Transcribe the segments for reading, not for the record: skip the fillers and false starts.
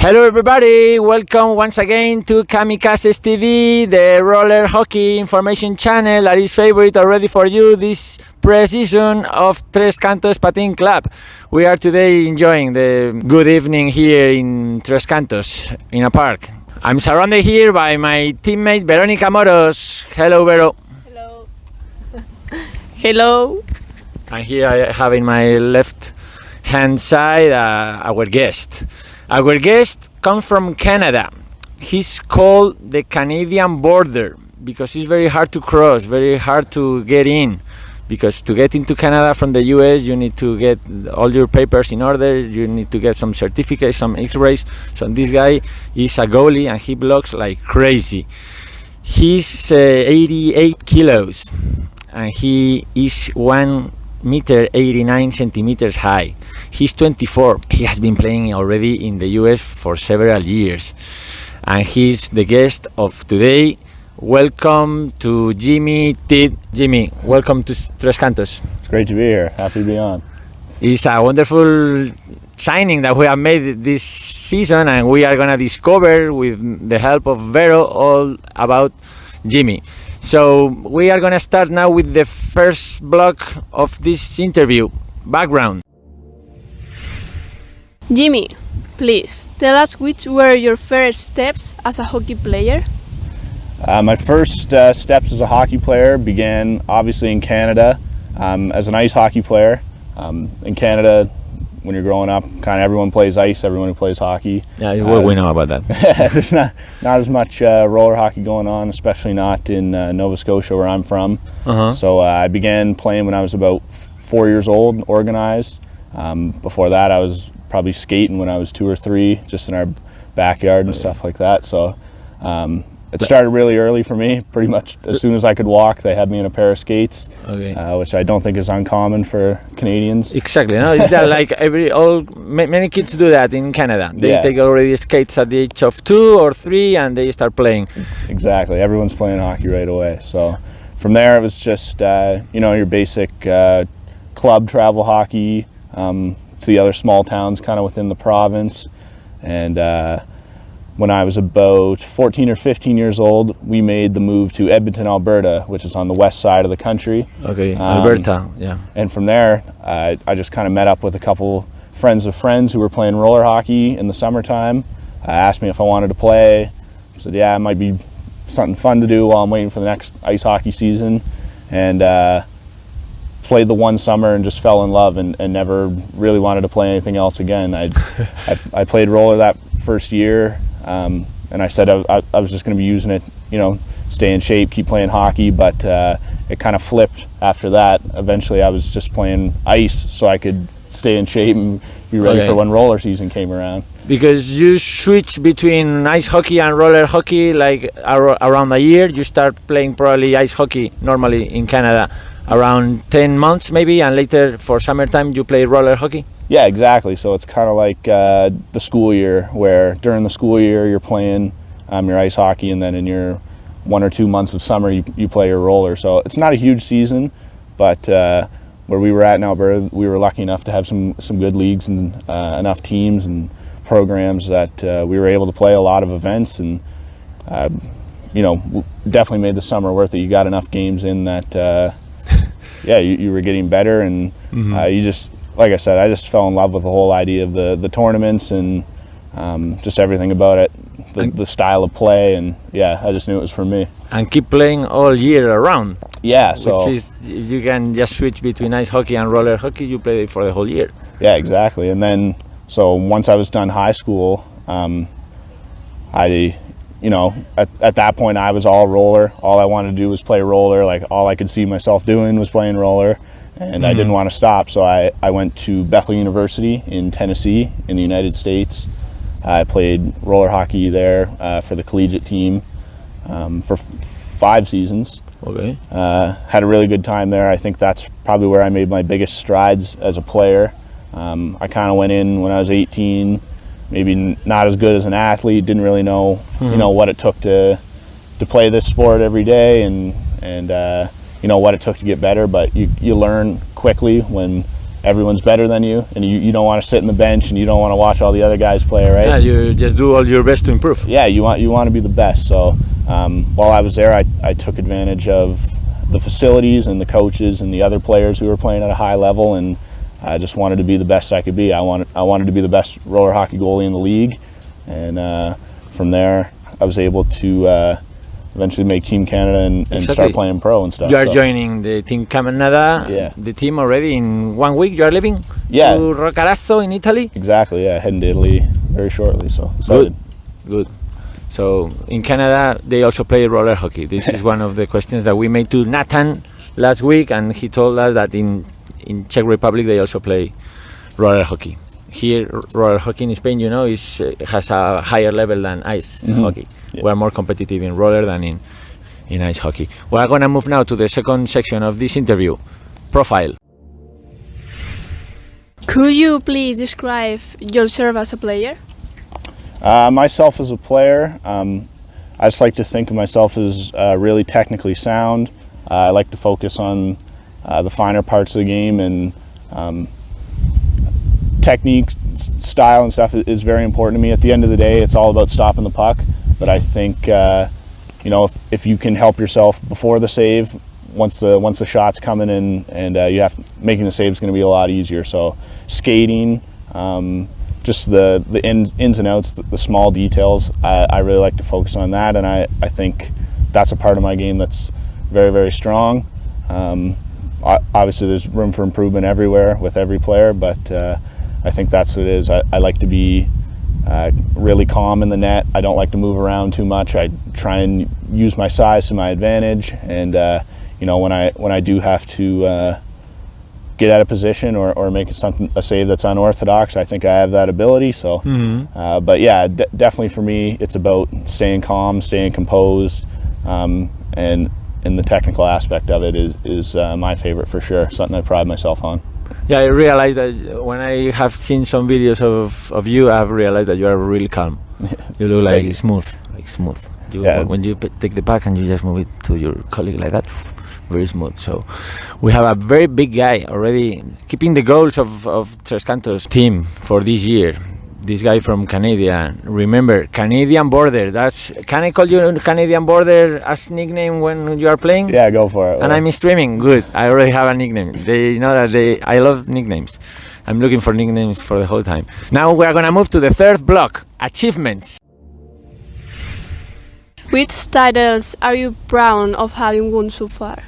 Hello everybody, welcome once again to Kamikazes TV, the roller hockey information channel that is favorite already for you this pre-season of Tres Cantos Patin Club. We are today enjoying the good evening here in Tres Cantos in a park. I'm surrounded here by my teammate Veronica Moros. Hello Vero. Hello. Hello. And here I have in my left hand side our guest. Our guest comes from Canada. He's called the Canadian border because it's very hard to cross, very hard to get in. Because to get into Canada from the US, you need to get all your papers in order, you need to get some certificates, some x-rays. So this guy is a goalie and he blocks like crazy. He's 88 kilos and he is 1 meter 89 centimeters high. He's 24. He has been playing already in the US for several years and he's the guest of today. Welcome to Jimmy Tid. Jimmy, welcome to Tres Cantos. It's great to be here. Happy to be on. It's a wonderful signing that we have made this season and we are going to discover with the help of Vero all about Jimmy. So we are going to start now with the first block of this interview. Background. Jimmy, please tell us which were your first steps as a hockey player? My first steps as a hockey player began obviously in Canada as an ice hockey player. In Canada, when you're growing up, kind of everyone plays ice, everyone who plays hockey. Yeah, what we know about that. There's not as much roller hockey going on, especially not in Nova Scotia where I'm from. So I began playing when I was about 4 years old, organized. Before that I was probably skating when I was 2 or 3, just in our backyard and stuff like that. So it started really early for me. Pretty much as soon as I could walk, they had me in a pair of skates, which I don't think is uncommon for Canadians. Exactly. No, is that like many kids do that in Canada? They take already skates at the age of 2 or 3 and they start playing. Exactly. Everyone's playing hockey right away. So from there, it was just your basic club travel hockey to the other small towns kind of within the province. And when I was about 14 or 15 years old, we made the move to Edmonton, Alberta, which is on the west side of the country. Okay, Alberta, yeah. And from there, I just kind of met up with a couple friends of friends who were playing roller hockey in the summertime. Asked me if I wanted to play. I said, yeah, it might be something fun to do while I'm waiting for the next ice hockey season. And played the one summer and just fell in love and never really wanted to play anything else again. I played roller that first year. And I said I was just going to be using it, stay in shape, keep playing hockey, but it kind of flipped after that. Eventually I was just playing ice so I could stay in shape and be ready for when roller season came around. Because you switch between ice hockey and roller hockey like around a year. You start playing probably ice hockey normally in Canada around 10 months maybe, and later for summertime you play roller hockey? Yeah, exactly. So it's kind of like the school year, where during the school year you're playing your ice hockey, and then in your 1 or 2 months of summer you play your roller. So it's not a huge season, but where we were at in Alberta, we were lucky enough to have some good leagues and enough teams and programs that we were able to play a lot of events, and definitely made the summer worth it. You got enough games in that you were getting better, and you just, like I said, I just fell in love with the whole idea of the tournaments and just everything about it, the style of play, and I just knew it was for me. And keep playing all year around. Yeah, so which is, you can just switch between ice hockey and roller hockey. You play it for the whole year. Yeah, exactly. And then, so once I was done high school, at that point I was all roller. All I wanted to do was play roller. Like all I could see myself doing was playing roller. And I didn't want to stop, so I went to Bethel University in Tennessee in the United States. I played roller hockey there for the collegiate team for 5 seasons. Okay. Had a really good time there. I think that's probably where I made my biggest strides as a player. I kind of went in when I was 18, maybe not as good as an athlete, didn't really know what it took to play this sport every day, and what it took to get better, but you learn quickly when everyone's better than you, and you don't want to sit in the bench and you don't want to watch all the other guys play, right? Yeah, you just do all your best to improve. Yeah, you want to be the best. So while I was there, I took advantage of the facilities and the coaches and the other players who were playing at a high level, and I just wanted to be the best I could be. I wanted to be the best roller hockey goalie in the league, and from there I was able to eventually make Team Canada and start playing pro and stuff. You are joining the Team Canada, the team already in 1 week. You are leaving to Roccaraso in Italy? Exactly, yeah, heading to Italy very shortly, so excited. Good. So in Canada, they also play roller hockey. This is one of the questions that we made to Nathan last week, and he told us that in Czech Republic, they also play roller hockey. Here, roller hockey in Spain, has a higher level than ice hockey. Yeah. We're more competitive in roller than in ice hockey. We're going to move now to the second section of this interview, profile. Could you please describe yourself as a player? Myself as a player, I just like to think of myself as really technically sound. I like to focus on the finer parts of the game, and technique, style and stuff is very important to me. At the end of the day, it's all about stopping the puck. But I think if you can help yourself before the save, once the shot's coming in, and making the save is going to be a lot easier. So skating, just the ins and outs, the small details, I really like to focus on that, and I think that's a part of my game that's very, very strong. Obviously there's room for improvement everywhere with every player, but I think that's what it is. I like to be really calm in the net. I don't like to move around too much. I try and use my size to my advantage, and when I do have to get out of position or make a save that's unorthodox, I think I have that ability. So, but yeah, definitely for me, it's about staying calm, staying composed, and the technical aspect of it is my favorite for sure. Something I pride myself on. Yeah, I realized that when I have seen some videos of you, I've realized that you are really calm. You look like smooth. When you take the puck and you just move it to your colleague like that, very smooth. So we have a very big guy already keeping the goals of Tres Cantos team for this year. This guy from Canada. Remember, Canadian Border. Can I call you Canadian Border as nickname when you are playing? Yeah, go for it. And I'm streaming. Good. I already have a nickname. They know that I love nicknames. I'm looking for nicknames for the whole time. Now we are going to move to the third block, achievements. Which titles are you proud of having won so far?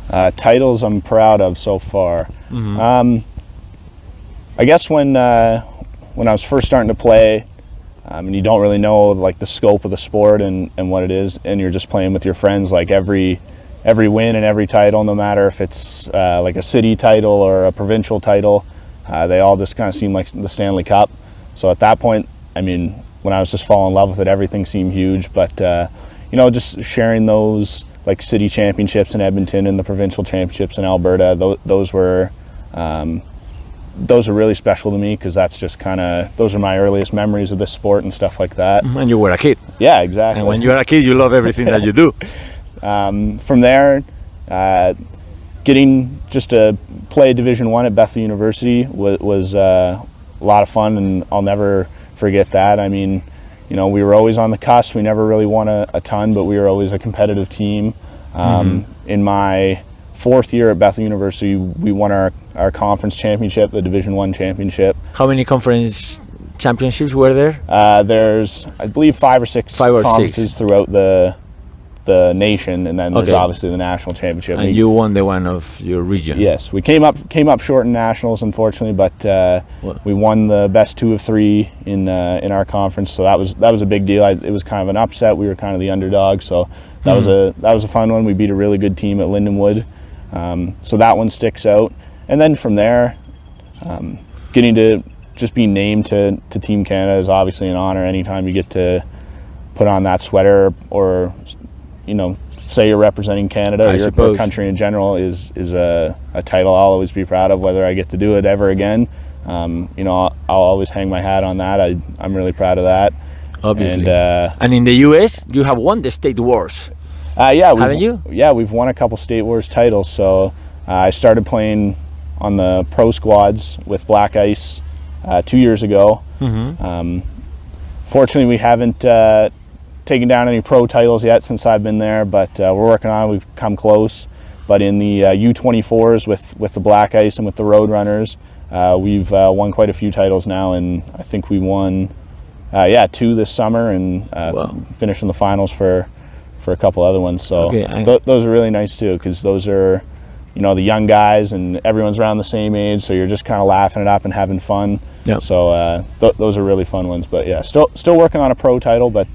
Titles I'm proud of so far. I guess when I was first starting to play, and you don't really know like the scope of the sport and what it is, and you're just playing with your friends, like every win and every title, no matter if it's like a city title or a provincial title, they all just kind of seem like the Stanley Cup. So at that point, I mean, when I was just falling in love with it, everything seemed huge. But just sharing those like city championships in Edmonton and the provincial championships in Alberta, those were really special to me, because that's just those are my earliest memories of this sport and stuff like that. And you were a kid. Yeah, exactly. And when you're a kid, you love everything that you do. From there, getting just to play Division I at Bethel University was a lot of fun, and I'll never forget that. I mean, we were always on the cusp. We never really won a ton, but we were always a competitive team. In my fourth year at Bethel University, we won our conference championship, the Division I championship. How many conference championships were there? There's, I believe, five or six conferences throughout the nation, and then there's obviously the national championship. And you won the one of your region. Yes, we came up short in nationals, unfortunately, but we won the best 2 of 3 in our conference. So that was a big deal. It was kind of an upset. We were kind of the underdog, so that was a fun one. We beat a really good team at Lindenwood. So that one sticks out. And then from there, getting to just be named to Team Canada is obviously an honor. Anytime you get to put on that sweater, or say you're representing Canada or your country in general, is a title I'll always be proud of. Whether I get to do it ever again, I'll always hang my hat on that. I'm really proud of that. Obviously. And in the US, you have won the state wars. Haven't you? Yeah, we've won a couple State Wars titles. So I started playing on the pro squads with Black Ice 2 years ago. Fortunately, we haven't taken down any pro titles yet since I've been there, but we're working on it. We've come close. But in the U24s with the Black Ice and with the Roadrunners, we've won quite a few titles now, and I think we won 2 this summer, and finished in the finals for a couple other ones. So those are really nice too, because those are, you know, the young guys and everyone's around the same age, so you're just kind of laughing it up and having fun. Yep. So those are really fun ones. But yeah, still working on a pro title, but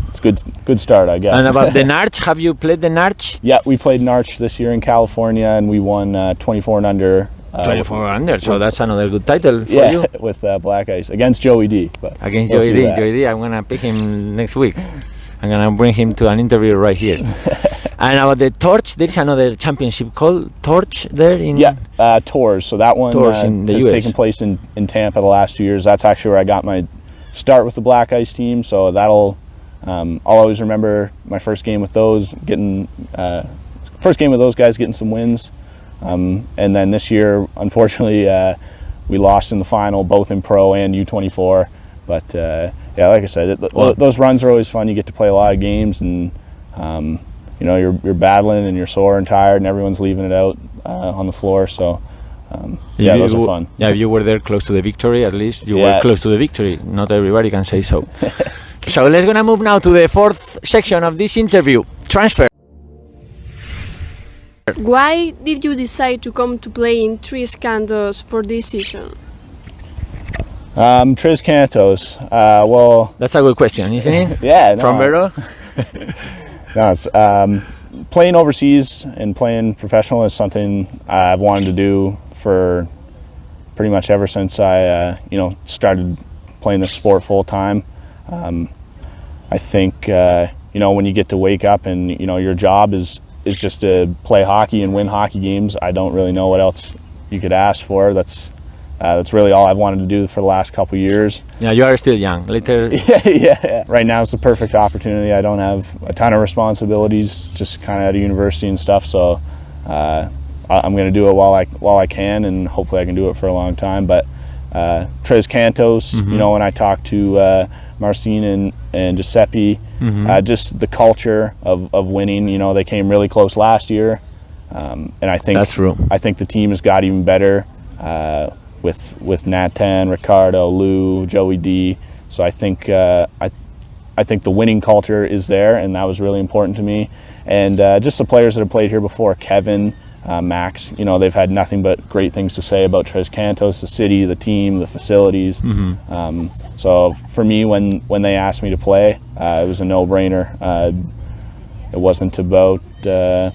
it's good start, I guess. And about the Narch, have you played the Narch? Yeah, we played Narch this year in California, and we won 24 and under. 24 under, so that's another good title for you. With Black Ice against Joey D. But against Joey D. Joey D, I'm gonna pick him next week. I'm gonna bring him to an interview right here. And about the Torch, there is another championship called Torch there in Tours. So that one has taken place in Tampa the last 2 years. That's actually where I got my start with the Black Ice team. So that'll I'll always remember my first game with those, getting some wins. And then this year, unfortunately, we lost in the final, both in pro and U24. But like I said, those runs are always fun. You get to play a lot of games, and you know, you're battling and you're sore and tired, and everyone's leaving it out on the floor. So those are fun. Yeah, you were there close to the victory. At least you were close to the victory. Not everybody can say so. So let's gonna move now to the fourth section of this interview: transfer. Why did you decide to come to play in Tres Cantos for this season? Tres Cantos. Well, that's a good question, isn't it? Yeah. From Vero. No, it's, playing overseas and playing professional is something I've wanted to do for pretty much ever since I started playing this sport full time. I think you know, when you get to wake up and, you know, your job is just to play hockey and win hockey games, I don't really know what else you could ask for. That's really all I've wanted to do for the last couple of years. Yeah, you are still young. Later. Yeah. Right now it's the perfect opportunity. I don't have a ton of responsibilities, just kind of out of university and stuff. So I'm going to do it while I can, and hopefully I can do it for a long time. But Tres Cantos, you know, when I talked to Marcin and Giuseppe, just the culture of winning. You know, they came really close last year, and I think that's true. I think the team has got even better with Nathan, Ricardo, Lou, Joey D. So I think I think the winning culture is there, and that was really important to me. And just the players that have played here before, Kevin, Max, you know, they've had nothing but great things to say about Tres Cantos, the city, the team, the facilities. So for me, when they asked me to play, it was a no-brainer. It wasn't about, it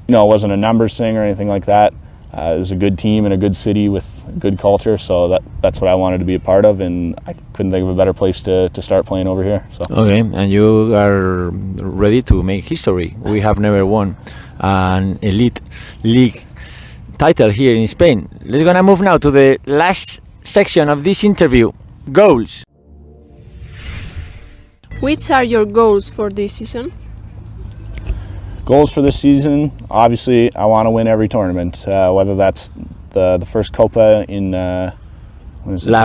wasn't a numbers thing or anything like that. It was a good team and a good city with good culture, so that's what I wanted to be a part of, and I couldn't think of a better place to start playing over here. So. Okay, and you are ready to make history. We have never won an elite league title here in Spain. Let's gonna move now to the last section of this interview: goals. Which are your goals for this season? Goals for this season, obviously I want to win every tournament, whether that's the first Copa in Las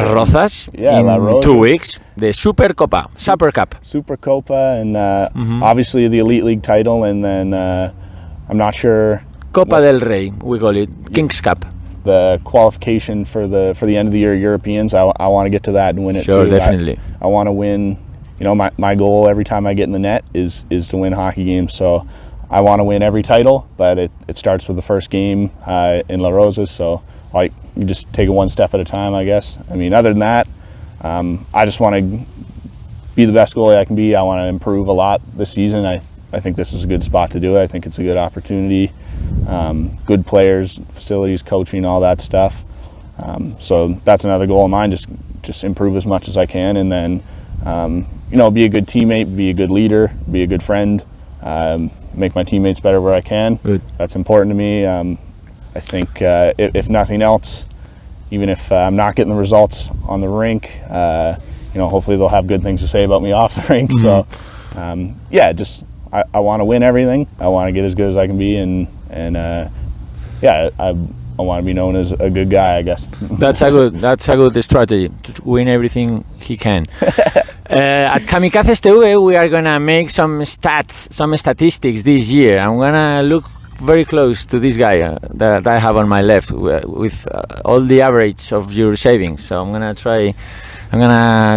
Rozas in 2 weeks, the Super Copa, Super Cup. Super Copa, and obviously the Elite League title, and then I'm not sure. Copa del Rey, we call it, King's Cup. The qualification for the end of the year Europeans, I want to get to that and win it too. Sure, definitely. I want to win, you know, my goal every time I get in the net is to win hockey games, so I want to win every title, but it starts with the first game in La Rosas, so like you just take it one step at a time, I guess. I mean, other than that, I just want to be the best goalie I can be. I want to improve a lot this season. I think this is a good spot to do it. I think it's a good opportunity. Good players, facilities, coaching, all that stuff. So that's another goal of mine, just improve as much as I can, and then be a good teammate, be a good leader, be a good friend. Make my teammates better where I can. Good. That's important to me. I think if nothing else, even if I'm not getting the results on the rink, hopefully they'll have good things to say about me off the rink. So, I want to win everything. I want to get as good as I can be, and I want to be known as a good guy, I guess. That's a good strategy to win everything he can. At Kamikazes TV, we are gonna make some statistics this year. I'm gonna look very close to this guy that I have on my left with all the average of your savings. So I'm gonna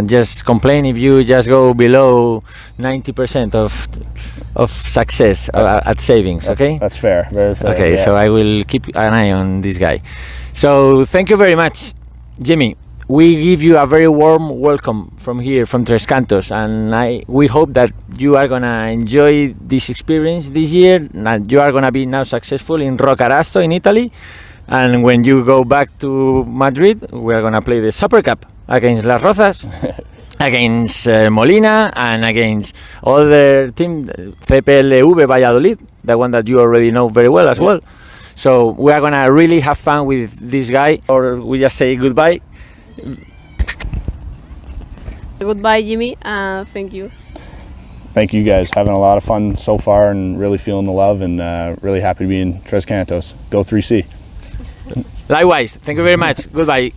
just complain if you just go below 90% of success at savings. Okay. That's fair. Very fair. Okay, yeah. so I will keep an eye on this guy. So thank you very much, Jimmy. We give you a very warm welcome from here, from Tres Cantos, and we hope that you are gonna enjoy this experience this year, and you are gonna be now successful in Roccarasto in Italy. And when you go back to Madrid, we are gonna play the Super Cup against Las Rozas, against Molina, and against other team, CPLV Valladolid, the one that you already know very well as well. So we are gonna really have fun with this guy, or we just say goodbye. Goodbye, Jimmy, and thank you. Thank you guys. Having a lot of fun so far and really feeling the love, and really happy to be in Tres Cantos. Go 3C. Likewise, thank you very much. Goodbye.